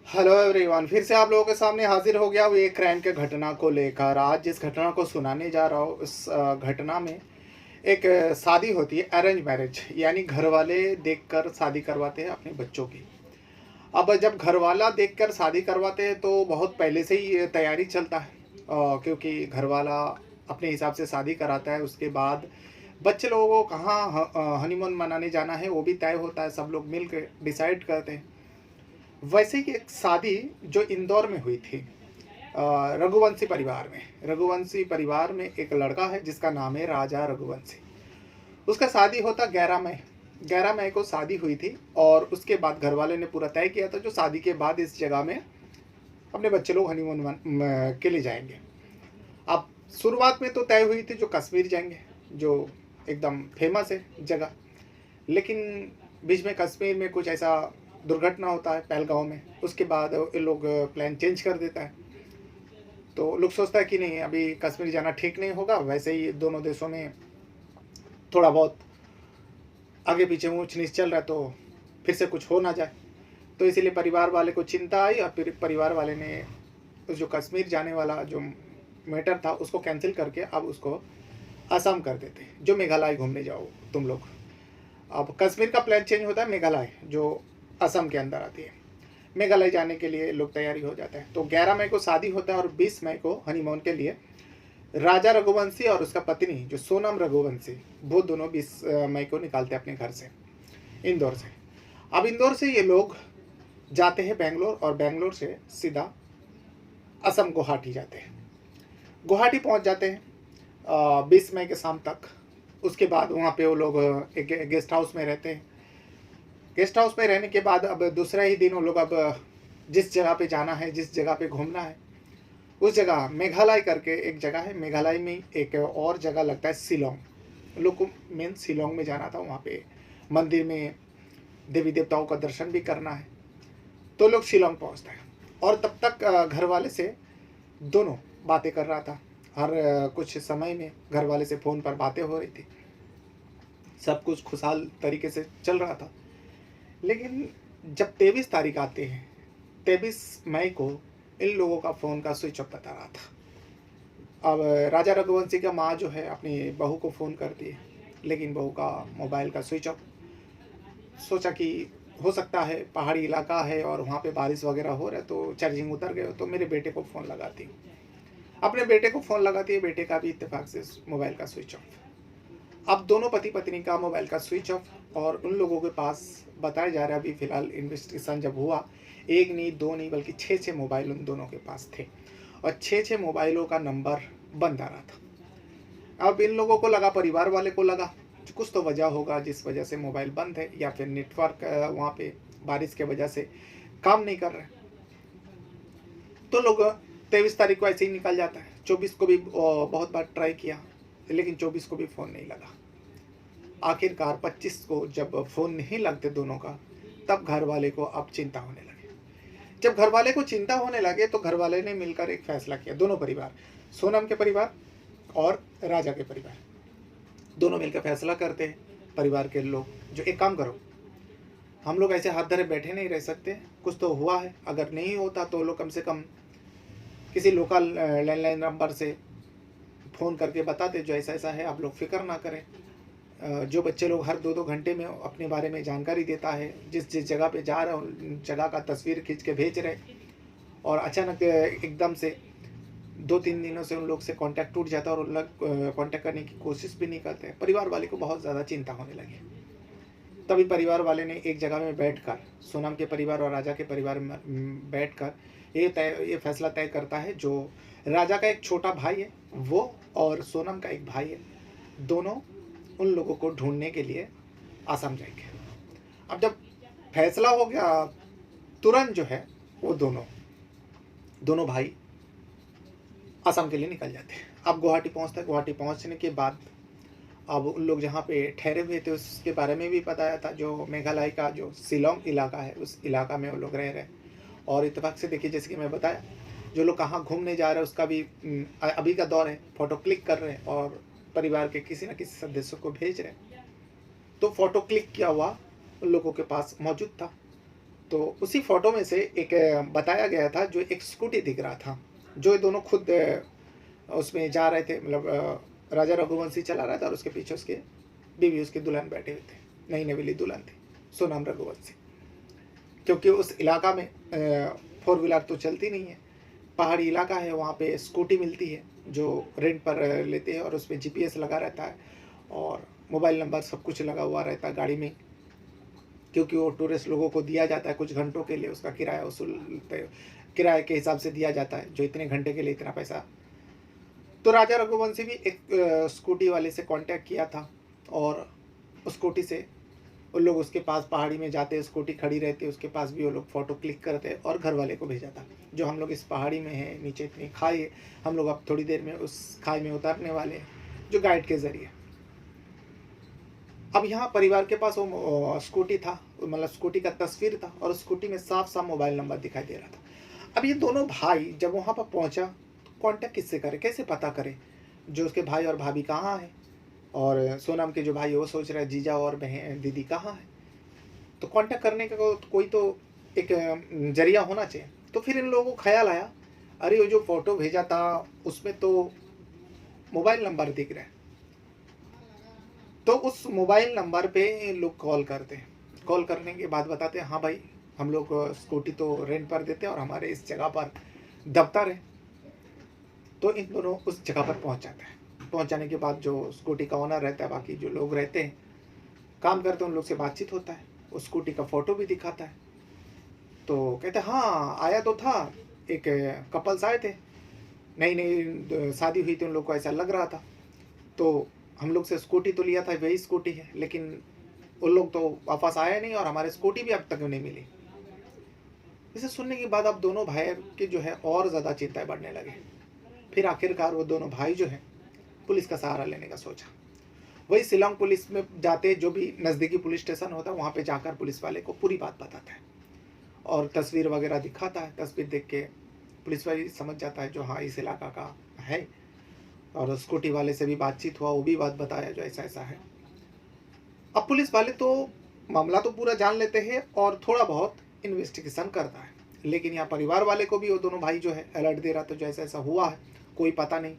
Hello everyone, फिर से आप लोगों के सामने हाजिर हो गया वो एक क्राइम के घटना को लेकर। आज जिस घटना को सुनाने जा रहा हूँ, उस घटना में एक शादी होती है, अरेंज मैरिज, यानी घर वाले देखकर शादी करवाते हैं अपने बच्चों की। अब जब घर वाला देखकर शादी करवाते हैं तो बहुत पहले से ही ये तैयारी चलता है, क्योंकि घर वाला अपने हिसाब से शादी कराता है। उसके बाद बच्चे लोगों को कहाँ हनीमून मनाने जाना है वो भी तय होता है, सब लोग मिल कर डिसाइड करते हैं। वैसे ही एक शादी जो इंदौर में हुई थी, रघुवंशी परिवार में। रघुवंशी परिवार में एक लड़का है जिसका नाम है राजा रघुवंशी। उसका शादी होता 11 मई। 11 मई को शादी हुई थी और उसके बाद घर वाले ने पूरा तय किया था जो शादी के बाद इस जगह में अपने बच्चे लोग हनीमून के लिए जाएंगे। अब शुरुआत में तो तय हुई थी जो कश्मीर जाएंगे, जो एकदम फेमस है जगह। लेकिन बीच में कश्मीर में कुछ ऐसा दुर्घटना होता है पहलगांव में, उसके बाद ये लोग प्लान चेंज कर देता है। तो लोग सोचता है कि नहीं, अभी कश्मीर जाना ठीक नहीं होगा। वैसे ही दोनों देशों में थोड़ा बहुत आगे पीछे ऊंच नीच चल रहा है, तो फिर से कुछ हो ना जाए। तो इसीलिए परिवार वाले को चिंता आई और फिर परिवार वाले ने उस जो कश्मीर जाने वाला जो मैटर था उसको कैंसिल करके अब उसको असम कर देते, जो मेघालय घूमने जाओ तुम लोग। अब कश्मीर का प्लान चेंज होता है, मेघालय जो असम के अंदर आती है। मेघालय जाने के लिए लोग तैयारी हो जाते हैं। तो 11 मई को शादी होता है और 20 मई को हनीमून के लिए राजा रघुवंशी और उसका पत्नी जो सोनम रघुवंशी, वो दोनों 20 मई को निकालते हैं अपने घर से, इंदौर से। अब इंदौर से ये लोग जाते हैं बेंगलोर और बेंगलोर से सीधा असम गुवाहाटी जाते हैं। गुवाहाटी पहुंच जाते हैं 20 मई के शाम तक। उसके बाद वहाँ पे वो लोग एक गेस्ट हाउस में रहते हैं। गेस्ट हाउस में रहने के बाद अब दूसरा ही दिन वो लोग अब जिस जगह पे जाना है, जिस जगह पे घूमना है, उस जगह मेघालय करके एक जगह है। मेघालय में एक और जगह लगता है शिलोंग। लोग को मेन शिलोंग में जाना था, वहाँ पे मंदिर में देवी देवताओं का दर्शन भी करना है। तो लोग शिलोंग पहुँचते हैं और तब तक घर वाले से दोनों बातें कर रहा था। हर कुछ समय में घर वाले से फ़ोन पर बातें हो रही थी, सब कुछ खुशहाल तरीके से चल रहा था। लेकिन जब 23 तारीख आते हैं, 23 मई को इन लोगों का फ़ोन का स्विच ऑफ बता रहा था। अब राजा रघुवंशी का माँ जो है अपनी बहू को फ़ोन करती है, लेकिन बहू का मोबाइल का स्विच ऑफ। सोचा कि हो सकता है पहाड़ी इलाका है और वहाँ पे बारिश वगैरह हो रहा है तो चार्जिंग उतर गए, तो मेरे बेटे को फ़ोन लगाती हूँ। अपने बेटे को फ़ोन लगाती है, बेटे का भी इत्तेफाक से मोबाइल का स्विच ऑफ। अब दोनों पति पत्नी का मोबाइल का स्विच ऑफ और उन लोगों के पास बताया जा रहा है, अभी फ़िलहाल इन्वेस्टिगेशन जब हुआ, एक नहीं दो नहीं बल्कि 6 मोबाइल उन दोनों के पास थे और 6 वोल्टों का नंबर बंद आ रहा था। अब इन लोगों को लगा, परिवार वाले को लगा कुछ तो वजह होगा जिस वजह से मोबाइल बंद है, या फिर नेटवर्क वहाँ पे बारिश के वजह से काम नहीं कर रहे। तो लोग 23 तारीख को ऐसे ही निकल जाता है। 24 को भी बहुत बार ट्राई किया, लेकिन 24 को भी फ़ोन नहीं लगा। आखिरकार 25 को जब फ़ोन नहीं लगते दोनों का, तब घर वाले को अब चिंता होने लगे। जब घर वाले को चिंता होने लगे तो घर वाले ने मिलकर एक फैसला किया। दोनों परिवार, सोनम के परिवार और राजा के परिवार, दोनों मिलकर फैसला करते हैं परिवार के लोग, जो एक काम करो, हम लोग ऐसे हाथ धरे बैठे नहीं रह सकते, कुछ तो हुआ है। अगर नहीं होता तो लोग कम से कम किसी लोकल लैंडलाइन नंबर से फ़ोन करके बताते जो ऐसा ऐसा है, आप लोग फिक्र ना करें। जो बच्चे लोग हर 2-2 घंटे में अपने बारे में जानकारी देता है, जिस जिस जगह पे जा रहे हो जगह का तस्वीर खींच के भेज रहे, और अचानक एकदम से 2-3 दिनों से उन लोग से कांटेक्ट टूट जाता है और उन लोग कांटेक्ट करने की कोशिश भी नहीं करते। परिवार वाले को बहुत ज़्यादा चिंता होने लगी। तभी परिवार वाले ने एक जगह में बैठकर, सोनम के परिवार और राजा के परिवार में बैठकर ये फैसला तय करता है, जो राजा का एक छोटा भाई है वो और सोनम का एक भाई है, दोनों उन लोगों को ढूंढने के लिए आसाम जाएंगे। अब जब फैसला हो गया, तुरंत जो है वो दोनों भाई आसाम के लिए निकल जाते हैं। अब गुवाहाटी पहुंचता है। गुवाहाटी पहुंचने के बाद अब उन लोग जहाँ पे ठहरे हुए थे उसके बारे में भी बताया था, जो मेघालय का जो शिलोंग इलाका है उस इलाका में वो लोग रह रहे। और इत्तेफाक से देखिए, जैसे कि मैं बताया, जो लोग कहाँ घूमने जा रहे हैं उसका भी अभी का दौर है, फ़ोटो क्लिक कर रहे हैं और परिवार के किसी न किसी सदस्यों को भेज रहे हैं। तो फ़ोटो क्लिक किया हुआ उन लोगों के पास मौजूद था। तो उसी फ़ोटो में से एक बताया गया था, जो एक स्कूटी दिख रहा था, जो ये दोनों खुद उसमें जा रहे थे, मतलब राजा रघुवंशी चला रहा था और उसके पीछे उसके बीवी, उसकी दुल्हन बैठे हुए थे, नई नवेली दुल्हन थी, सोनम रघुवंशी। क्योंकि उस इलाका में 4 व्हीलर तो चलती नहीं है, पहाड़ी इलाका है, वहाँ पे स्कूटी मिलती है जो रेंट पर लेते हैं, और उसमें जीपीएस लगा रहता है और मोबाइल नंबर सब कुछ लगा हुआ रहता है गाड़ी में, क्योंकि वो टूरिस्ट लोगों को दिया जाता है कुछ घंटों के लिए, उसका किराया वसूलते, किराए के हिसाब से दिया जाता है, जो इतने घंटे के लिए इतना पैसा। तो राजा रघुवंशी भी एक स्कूटी वाले से कांटेक्ट किया था, और उस स्कूटी से उन लोग उसके पास पहाड़ी में जाते, स्कूटी खड़ी रहती, उसके पास भी वो लोग फ़ोटो क्लिक करते और घर वाले को भेजा था, जो हम लोग इस पहाड़ी में हैं, नीचे इतनी खाई है, हम लोग अब थोड़ी देर में उस खाई में उतरने वाले हैं, जो गाइड के ज़रिए। अब यहाँ परिवार के पास वो स्कूटी था, मतलब स्कूटी का तस्वीर था, और स्कूटी में साफ साफ मोबाइल नंबर दिखाई दे रहा था। अब ये दोनों भाई जब वहाँ पर पहुँचा, तो कांटेक्ट किससे करे, कैसे पता करे जो उसके भाई और भाभी कहाँ हैं, और सोनम के जो भाई है वो सोच रहे हैं जीजा और बहन दीदी कहाँ है। तो कांटेक्ट करने का कोई तो एक जरिया होना चाहिए। तो फिर इन लोगों को ख्याल आया, अरे वो जो फ़ोटो भेजा था उसमें तो मोबाइल नंबर दिख रहा है, तो उस मोबाइल नंबर पे लोग कॉल करते हैं। कॉल करने के बाद बताते हैं, हाँ भाई हम लोग स्कूटी तो रेंट पर देते हैं और हमारे इस जगह पर दफ्तर है। तो इन दोनों उस जगह पर पहुंच जाते हैं। पहुंचाने के बाद जो स्कूटी का ओनर रहता है, बाकी जो लोग रहते हैं काम करते हैं, उन लोग से बातचीत होता है, उस स्कूटी का फ़ोटो भी दिखाता है। तो कहते हैं हाँ आया तो था, एक कपल्स आए थे, नई नई शादी हुई थी, उन लोग को ऐसा लग रहा था, तो हम लोग से स्कूटी तो लिया था, वही स्कूटी है, लेकिन उन लोग तो वापस आए नहीं और हमारे स्कूटी भी अब तक नहीं मिली। इसे सुनने के बाद अब दोनों भाई की जो है और ज़्यादा चिंताएं बढ़ने लगे। फिर आखिरकार वो दोनों भाई जो है पुलिस का सहारा लेने का सोचा। वही शिलोंग पुलिस में जाते, जो भी नज़दीकी पुलिस स्टेशन होता है वहाँ पे जाकर पुलिस वाले को पूरी बात बताता है और तस्वीर वगैरह दिखाता है। तस्वीर देख के पुलिस वाले समझ जाता है जो हाँ इस इलाका का है, और स्कूटी वाले से भी बातचीत हुआ, वो भी बात बताया जो ऐसा ऐसा है। अब पुलिस वाले तो मामला तो पूरा जान लेते हैं और थोड़ा बहुत इन्वेस्टिगेशन करता है, लेकिन यहाँ परिवार वाले को भी वो दोनों भाई जो है अलर्ट दे रहा था, जो ऐसा ऐसा हुआ है, कोई पता नहीं।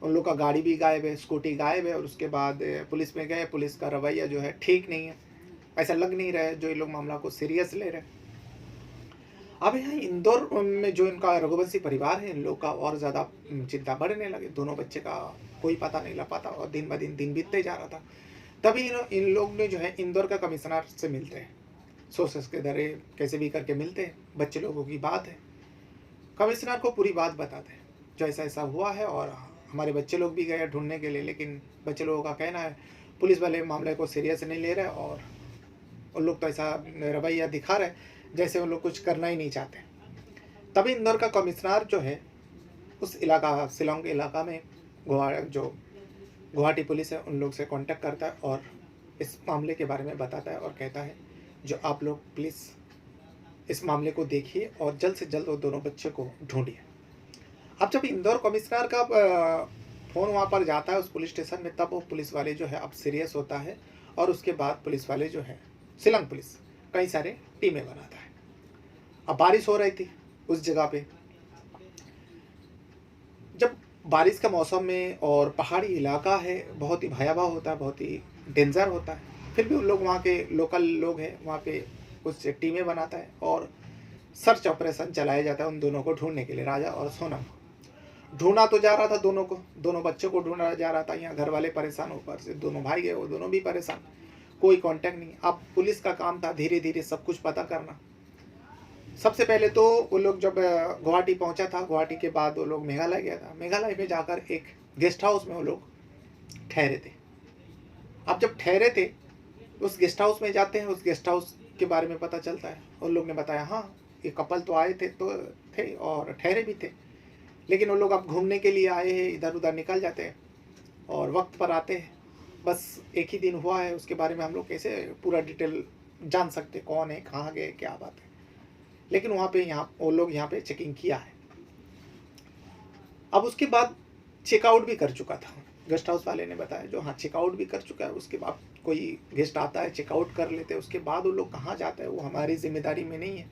उन लोग का गाड़ी भी गायब है, स्कूटी गायब है, और उसके बाद पुलिस में गए, पुलिस का रवैया जो है ठीक नहीं है, ऐसा लग नहीं रहा है जो ये लोग मामला को सीरियस ले रहे हैं। अब यहाँ इंदौर में जो इनका रघुवंशी परिवार है, इन लोग का और ज़्यादा चिंता बढ़ने लगे। दोनों बच्चे का कोई पता नहीं लग पाता और दिन ब दिन बीतते जा रहा था। तभी इन लोग ने जो है इंदौर का कमिश्नर से मिलते हैं, सोर्सेस के द्वारा कैसे भी करके मिलते हैं, बच्चे लोगों की बात है, कमिश्नर को पूरी बात बताते हैं जो ऐसा ऐसा हुआ है, और हमारे बच्चे लोग भी गए ढूंढने के लिए, लेकिन बच्चे लोगों का कहना है पुलिस वाले मामले को सीरियस नहीं ले रहे, और उन लोग तो ऐसा रवैया दिखा रहे जैसे उन लोग कुछ करना ही नहीं चाहते। तभी इंदौर का कमिश्नर जो है उस इलाका शिलोंग के इलाका में जो गुवाहाटी पुलिस है उन लोग से कांटेक्ट करता है और इस मामले के बारे में बताता है और कहता है जो आप लोग प्लीज़ इस मामले को देखिए और जल्द से जल्द वो दोनों बच्चे को ढूंढिए। अब जब इंदौर कमिश्नर का फ़ोन वहाँ पर जाता है उस पुलिस स्टेशन में, तब वो पुलिस वाले जो है अब सीरियस होता है, और उसके बाद पुलिस वाले जो है शिलोंग पुलिस कई सारे टीमें बनाता है। अब बारिश हो रही थी उस जगह पे, जब बारिश का मौसम में और पहाड़ी इलाका है, बहुत ही भयावह होता है, बहुत ही डेंजर होता है, फिर भी उन लोग वहाँ के लोकल लोग हैं वहाँ पे कुछ टीमें बनाता है और सर्च ऑपरेशन चलाया जाता है उन दोनों को ढूंढने के लिए, राजा और सोनम को। ढूंढा तो जा रहा था दोनों को, दोनों बच्चों को ढूंढा जा रहा था। यहाँ घर वाले परेशान, ऊपर से दोनों भाई गए, वो दोनों भी परेशान, कोई कांटेक्ट नहीं। अब पुलिस का काम था धीरे धीरे सब कुछ पता करना। सबसे पहले तो वो लोग जब गुवाहाटी पहुंचा था, गुवाहाटी के बाद वो लोग मेघालय गया था, मेघालय में जाकर एक गेस्ट हाउस में वो लोग ठहरे थे। अब जब ठहरे थे उस गेस्ट हाउस में जाते हैं, उस गेस्ट हाउस के बारे में पता चलता है। उन लोग ने बताया हाँ ये कपल तो आए थे और ठहरे भी थे, लेकिन वो लोग अब घूमने के लिए आए हैं, इधर उधर निकल जाते हैं और वक्त पर आते हैं। बस एक ही दिन हुआ है, उसके बारे में हम लोग कैसे पूरा डिटेल जान सकते, कौन है, कहाँ गए, क्या बात है। लेकिन वहाँ पे वो लोग यहाँ पे चेकिंग किया है। अब उसके बाद चेकआउट भी कर चुका था, गेस्ट हाउस वाले ने बताया जो हाँ चेकआउट भी कर चुका है। उसके बाद कोई गेस्ट आता है चेकआउट कर लेते हैं, उसके बाद वो लोग कहाँ जाता है वो हमारी जिम्मेदारी में नहीं है।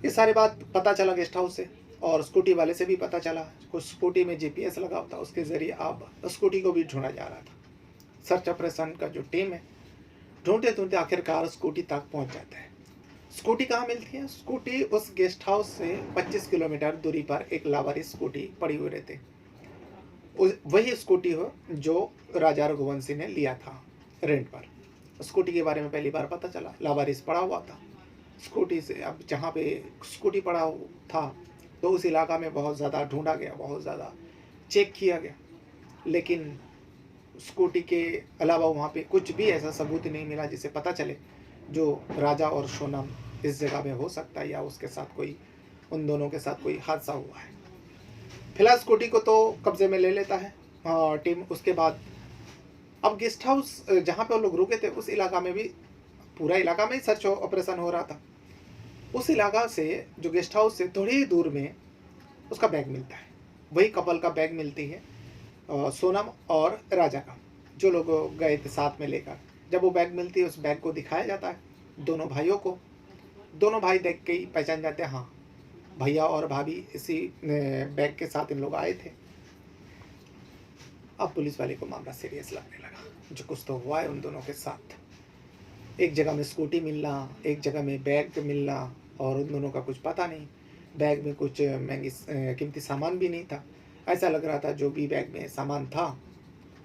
ये सारी बात पता चला गेस्ट हाउस से, और स्कूटी वाले से भी पता चला। कुछ स्कूटी में जीपीएस लगा होता, उसके ज़रिए अब स्कूटी को भी ढूंढा जा रहा था। सर्च ऑपरेशन का जो टीम है, ढूंढते ढूंढते आखिरकार स्कूटी तक पहुंच जाता है। स्कूटी कहाँ मिलती है? स्कूटी उस गेस्ट हाउस से 25 किलोमीटर दूरी पर एक लावारिस स्कूटी पड़ी हुई रहती। वही स्कूटी हो जो राजा रघुवंशी ने लिया था रेंट पर। स्कूटी के बारे में पहली बार पता चला, लावारिस पड़ा हुआ था स्कूटी से। अब जहाँ पे स्कूटी पड़ा था तो उस इलाका में बहुत ज़्यादा ढूंढा गया, बहुत ज़्यादा चेक किया गया, लेकिन स्कूटी के अलावा वहाँ पे कुछ भी ऐसा सबूत नहीं मिला जिसे पता चले जो राजा और सोनम इस जगह में हो सकता है, या उसके साथ कोई, उन दोनों के साथ कोई हादसा हुआ है। फिलहाल स्कूटी को तो कब्जे में ले लेता है टीम। उसके बाद अब गेस्ट हाउस जहाँ पे वो लोग रुके थे उस इलाका में भी, पूरा इलाका में ही सर्च ऑपरेशन हो रहा था। उस इलाका से, जो गेस्ट हाउस से थोड़ी ही दूर में, उसका बैग मिलता है। वही कपल का बैग मिलती है, सोनम और राजा का, जो लोग गए थे साथ में लेकर। जब वो बैग मिलती है, उस बैग को दिखाया जाता है दोनों भाइयों को। दोनों भाई देख के ही पहचान जाते हैं, हाँ भैया और भाभी इसी बैग के साथ इन लोग आए थे। अब पुलिस वाले को मामला सीरियस लगने लगा, जो कुछ तो हुआ है उन दोनों के साथ। एक जगह में स्कूटी मिलना, एक जगह में बैग मिलना, और उन दोनों का कुछ पता नहीं। बैग में कुछ महंगी कीमती सामान भी नहीं था। ऐसा लग रहा था जो भी बैग में सामान था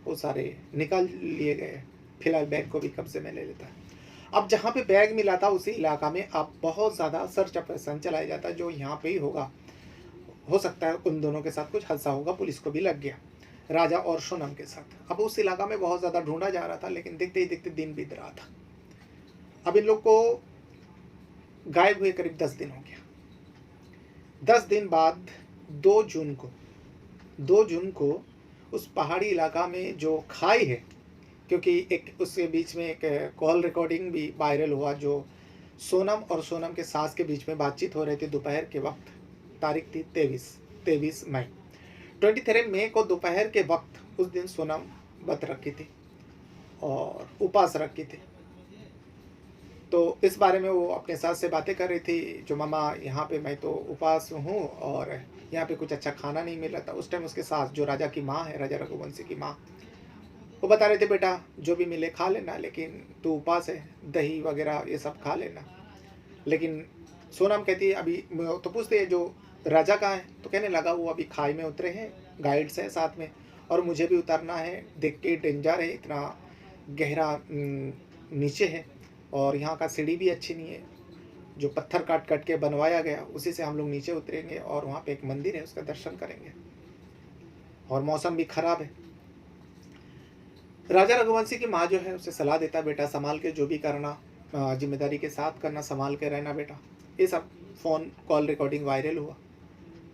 वो सारे निकाल लिए गए। फिलहाल बैग को भी कब्जे में ले लेता है। अब जहाँ पे बैग मिला था उसी इलाका में अब बहुत ज़्यादा सर्च ऑपरेशन चलाया जाता है, जो यहाँ पे ही होगा। हो सकता है उन दोनों के साथ कुछ हादसा होगा, पुलिस को भी लग गया, राजा और सोनम के साथ। अब उस इलाका में बहुत ज़्यादा ढूंढा जा रहा था, लेकिन देखते ही देखते दिन बीत रहा था। अब इन लोग को गायब हुए करीब 10 दिन हो गया। 10 दिन बाद 2 जून को उस पहाड़ी इलाका में जो खाई है, क्योंकि एक उसके बीच में एक कॉल रिकॉर्डिंग भी वायरल हुआ, जो सोनम और सोनम के सास के बीच में बातचीत हो रही थी दोपहर के वक्त। तारीख थी 23 मई। 23 मई को दोपहर के वक्त उस दिन सोनम व्रत रखी थी और उपवास रखी थी। तो इस बारे में वो अपने सास से बातें कर रही थी, जो मामा यहाँ पे मैं तो उपवास हूँ और यहाँ पे कुछ अच्छा खाना नहीं मिल रहा था। उस टाइम उसके सास, जो राजा की माँ है, राजा रघुवंशी की माँ, वो बता रहे थे बेटा जो भी मिले खा लेना, लेकिन तू उपवास है, दही वगैरह ये सब खा लेना। लेकिन सोनम कहती है, अभी तो पूछते हैं जो राजा कहाँ है, तो कहने लगा वो अभी खाई में उतरे हैं, गाइड्स हैं साथ में, और मुझे भी उतरना है, देख के डेंजर है, इतना गहरा नीचे है, और यहाँ का सीढ़ी भी अच्छी नहीं है, जो पत्थर काट काट के बनवाया गया उसी से हम लोग नीचे उतरेंगे, और वहाँ पे एक मंदिर है उसका दर्शन करेंगे, और मौसम भी खराब है। राजा रघुवंशी की माँ जो है उसे सलाह देता, बेटा संभाल के जो भी करना, जिम्मेदारी के साथ करना, संभाल के रहना बेटा। ये सब फ़ोन कॉल रिकॉर्डिंग वायरल हुआ।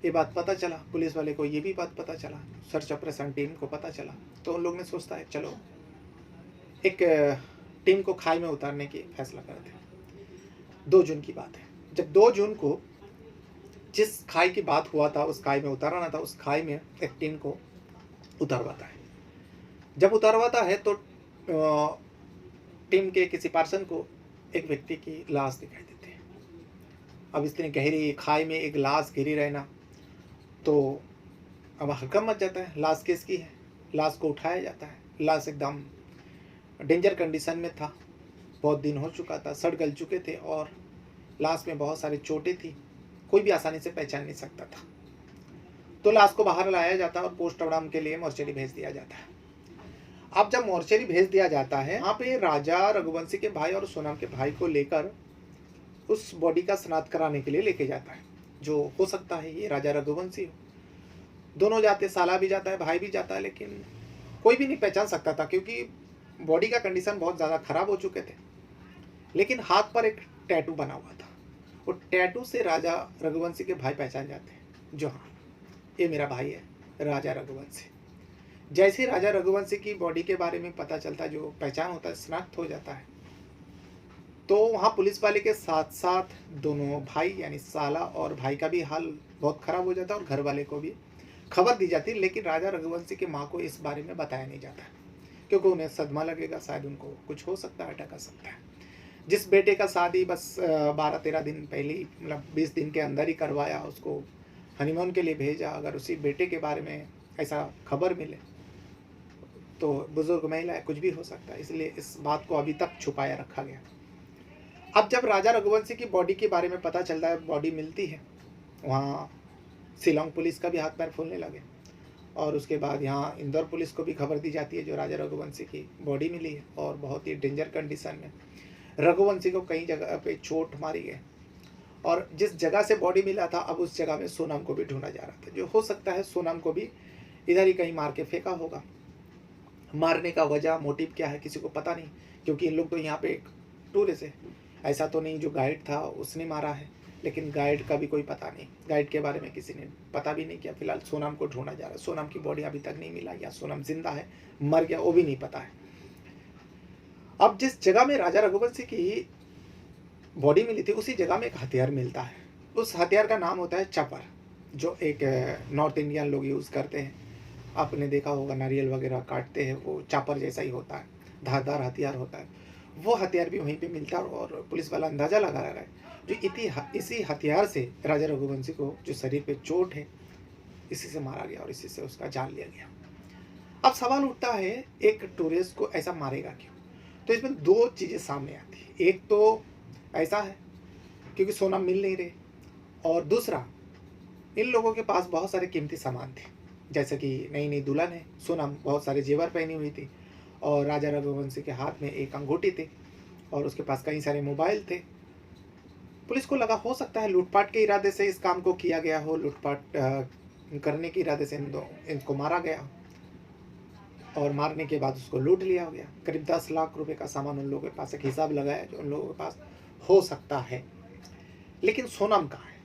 ये बात पता चला पुलिस वाले को, ये भी बात पता चला, सर्च ऑपरेशन टीम को पता चला। तो उन लोग ने सोचता है चलो एक टीम को खाई में उतारने की फैसला करते हैं। 2 जून की बात है, जब 2 जून को जिस खाई की बात हुआ था उस खाई में उतारना था, उस खाई में एक टीम को उतारवाता है। जब उतारवाता है तो टीम के किसी पर्सन को एक व्यक्ति की लाश दिखाई देती है। अब इतनी गहरी खाई में एक लाश गिरी रहना, तो अब हकम मच जाता है, लाश किसकी है। लाश को उठाया जाता है। लाश एकदम डेंजर कंडीशन में था, बहुत दिन हो चुका था, सड़ गल चुके थे, और लाश में बहुत सारी चोटें थी, कोई भी आसानी से पहचान नहीं सकता था। तो लाश को बाहर लाया जाता है और पोस्टमार्टम के लिए मोर्चरी भेज दिया जाता है। अब जब मोर्चरी भेज दिया जाता है, यहाँ पे राजा रघुवंशी के भाई और सोनम के भाई को लेकर उस बॉडी का शनाख्त कराने के लिए लेके जाता है, जो हो सकता है ये राजा रघुवंशी हो। दोनों जाते, साला भी जाता है, भाई भी जाता है, लेकिन कोई भी नहीं पहचान सकता था, क्योंकि बॉडी का कंडीशन बहुत ज़्यादा खराब हो चुके थे। लेकिन हाथ पर एक टैटू बना हुआ था, वो टैटू से राजा रघुवंशी के भाई पहचान जाते हैं, जो हाँ ये मेरा भाई है राजा रघुवंशी। जैसे राजा रघुवंशी की बॉडी के बारे में पता चलता है, जो पहचान होता है, शनाख्त हो जाता है, तो वहाँ पुलिस वाले के साथ साथ दोनों भाई यानी साला और भाई का भी हाल बहुत ख़राब हो जाता है, और घर वाले को भी खबर दी जाती है। लेकिन राजा रघुवंशी की माँ को इस बारे में बताया नहीं जाता, क्योंकि उन्हें सदमा लगेगा, शायद उनको कुछ हो सकता है, अटैक आ सकता है। जिस बेटे का शादी बस 12-13 दिन पहले ही, मतलब 20 दिन के अंदर ही करवाया, उसको हनीमून के लिए भेजा, अगर उसी बेटे के बारे में ऐसा खबर मिले तो बुजुर्ग महिला है, कुछ भी हो सकता है। इसलिए इस बात को अभी तक छुपाया रखा गया। अब जब राजा रघुवंशी की बॉडी के बारे में पता चलता है, बॉडी मिलती है, वहाँ शिलांग पुलिस का भी हाथ पैर फूलने लगे। और उसके बाद यहाँ इंदौर पुलिस को भी खबर दी जाती है जो राजा रघुवंशी की बॉडी मिली है और बहुत ही डेंजर कंडीशन में। रघुवंशी को कई जगह पे चोट मारी है और जिस जगह से बॉडी मिला था, अब उस जगह में सोनम को भी ढूंढा जा रहा था, जो हो सकता है सोनम को भी इधर ही कहीं मार के फेंका होगा। मारने का वजह, मोटिव क्या है, किसी को पता नहीं, क्योंकि इन लोग तो यहाँ पे एक टूरिस्ट है। ऐसा तो नहीं जो गाइड था उसने मारा है, लेकिन गाइड का भी कोई पता नहीं, गाइड के बारे में किसी ने पता भी नहीं किया। फिलहाल सोनम को ढूंढा जा रहा है। सोनम की बॉडी अभी तक नहीं मिला, या सोनम जिंदा है, मर गया, वो भी नहीं पता है। अब जिस जगह में राजा रघुवंशी की बॉडी मिली थी, उसी जगह में एक हथियार मिलता है। उस हथियार का नाम होता है चपर, जो एक नॉर्थ इंडियन लोग यूज़ करते हैं। आपने देखा होगा, नारियल वगैरह काटते हैं, वो चापर जैसा ही होता है, धारदार हथियार होता है। वो हथियार भी वहीं पे मिलता है और पुलिस वाला अंदाज़ा लगा रहा है जो इसी हथियार से राजा रघुवंशी को जो शरीर पे चोट है, इसी से मारा गया और इसी से उसका जान लिया गया। अब सवाल उठता है, एक टूरिस्ट को ऐसा मारेगा क्यों? तो इसमें दो चीज़ें सामने आती है। एक तो ऐसा है क्योंकि सोना मिल नहीं रहे, और दूसरा इन लोगों के पास बहुत सारे कीमती सामान थे, जैसे कि नई नई दुल्हन है सोनम, बहुत सारे जेवर पहनी हुई थी, और राजा रघुवंशी के हाथ में एक अंगूठी थी, और उसके पास कई सारे मोबाइल थे। पुलिस को लगा हो सकता है लूटपाट के इरादे से इस काम को किया गया हो, लूटपाट करने के इरादे से इनको मारा गया, और मारने के बाद उसको लूट लिया गया। करीब 10 लाख रुपए का सामान उन लोगों के पास, एक हिसाब लगाया जो उन लोगों के पास हो सकता है। लेकिन सोनम कहाँ है?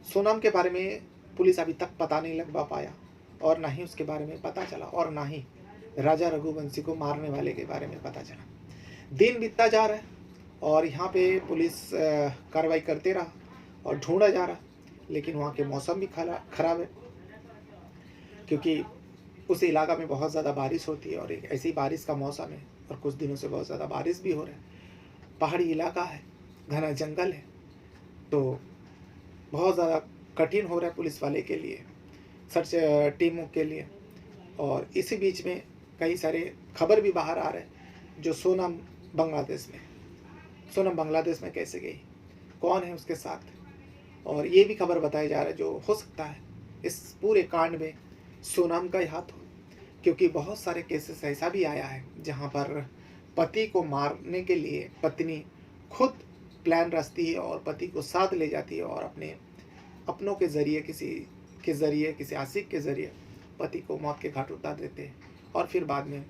सोनम के बारे में पुलिस अभी तक पता नहीं लगा पाया, और ना ही उसके बारे में पता चला, और ना ही राजा रघुवंशी को मारने वाले के बारे में पता चला। दिन बीतता जा रहा है और यहाँ पे पुलिस कार्रवाई करते रहा और ढूंढा जा रहा, लेकिन वहाँ के मौसम भी खराब है, क्योंकि उस इलाका में बहुत ज़्यादा बारिश होती है और एक ऐसी बारिश का मौसम है, और कुछ दिनों से बहुत ज़्यादा बारिश भी हो रहा है। पहाड़ी इलाका है, घना जंगल है, तो बहुत ज़्यादा कठिन हो रहा है पुलिस वाले के लिए, सर्च टीमों के लिए। और इसी बीच में कई सारे खबर भी बाहर आ रहे हैं जो सोनम बांग्लादेश में कैसे गई, कौन है उसके साथ, और ये भी खबर बताया जा रहा है जो हो सकता है इस पूरे कांड में सोनम का ही हाथ हो, क्योंकि बहुत सारे केसेस ऐसा भी आया है जहाँ पर पति को मारने के लिए पत्नी खुद प्लान रचती है और पति को साथ ले जाती है, और अपनों के ज़रिए किसी आशिक के ज़रिए पति को मौत के घाट उतार देते हैं, और फिर बाद में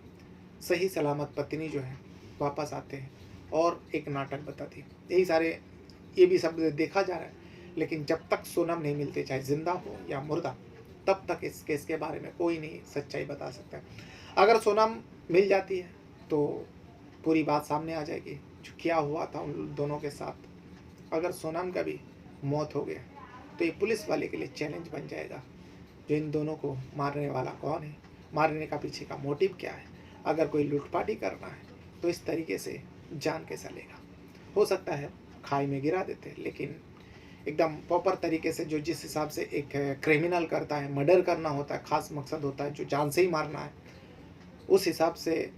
सही सलामत पत्नी जो है वापस आते हैं और एक नाटक बताती है। ये भी सब देखा जा रहा है, लेकिन जब तक सोनम नहीं मिलते, चाहे जिंदा हो या मुर्दा, तब तक इस केस के बारे में कोई नहीं सच्चाई बता सकता है। अगर सोनम मिल जाती है तो पूरी बात सामने आ जाएगी जो क्या हुआ था उन दोनों के साथ। अगर सोनम का भी मौत हो गया तो ये पुलिस वाले के लिए चैलेंज बन जाएगा, जो इन दोनों को मारने वाला कौन है, मारने का पीछे का मोटिव क्या है। अगर कोई लूटपाटी करना है तो इस तरीके से जान कैसा लेगा। हो सकता है खाई में गिरा देते, लेकिन एकदम प्रॉपर तरीके से, जो जिस हिसाब से एक क्रिमिनल करता है, मर्डर करना होता है, खास मकसद होता है जो जान से ही मारना है, उस हिसाब से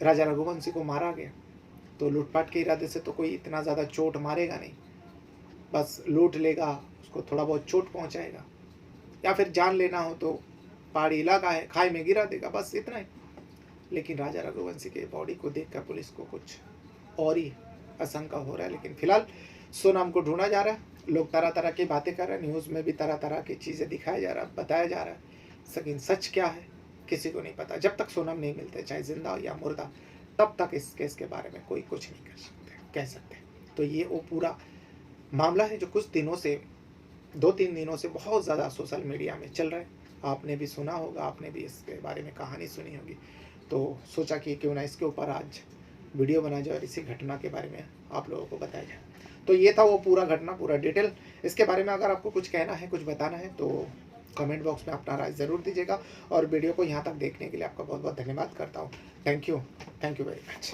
राजा रघुवंशी को मारा गया। तो लूटपाट के इरादे से तो कोई इतना ज़्यादा चोट मारेगा नहीं, बस लूट लेगा, उसको थोड़ा बहुत चोट पहुंचाएगा, या फिर जान लेना हो तो पहाड़ी इलाका है, खाई में गिरा देगा, बस इतना ही। लेकिन राजा रघुवंशी के बॉडी को देखकर पुलिस को कुछ और ही आशंका हो रहा है। लेकिन फिलहाल सोनम को ढूंढा जा रहा है, लोग तरह तरह की बातें कर रहे हैं, न्यूज़ में भी तरह तरह की चीज़ें दिखाया जा रहा है, बताया जा रहा है, लेकिन सच क्या है किसी को नहीं पता। जब तक सोनम नहीं मिलते, चाहे जिंदा हो या मुर्दा, तब तक इस केस के बारे में कोई कुछ नहीं कह सकते। तो ये वो पूरा मामला है जो कुछ दिनों से, 2-3 दिनों से बहुत ज़्यादा सोशल मीडिया में चल रहा है। आपने भी सुना होगा, आपने भी इसके बारे में कहानी सुनी होगी, तो सोचा कि क्यों ना इसके ऊपर आज वीडियो बना जाए और इसी घटना के बारे में आप लोगों को बताया जाए। तो ये था वो पूरा घटना, पूरा डिटेल। इसके बारे में अगर आपको कुछ कहना है, कुछ बताना है, तो कमेंट बॉक्स में अपना राय ज़रूर दीजिएगा। और वीडियो को यहाँ तक देखने के लिए आपका बहुत बहुत धन्यवाद करता हूँ। Thank you very much.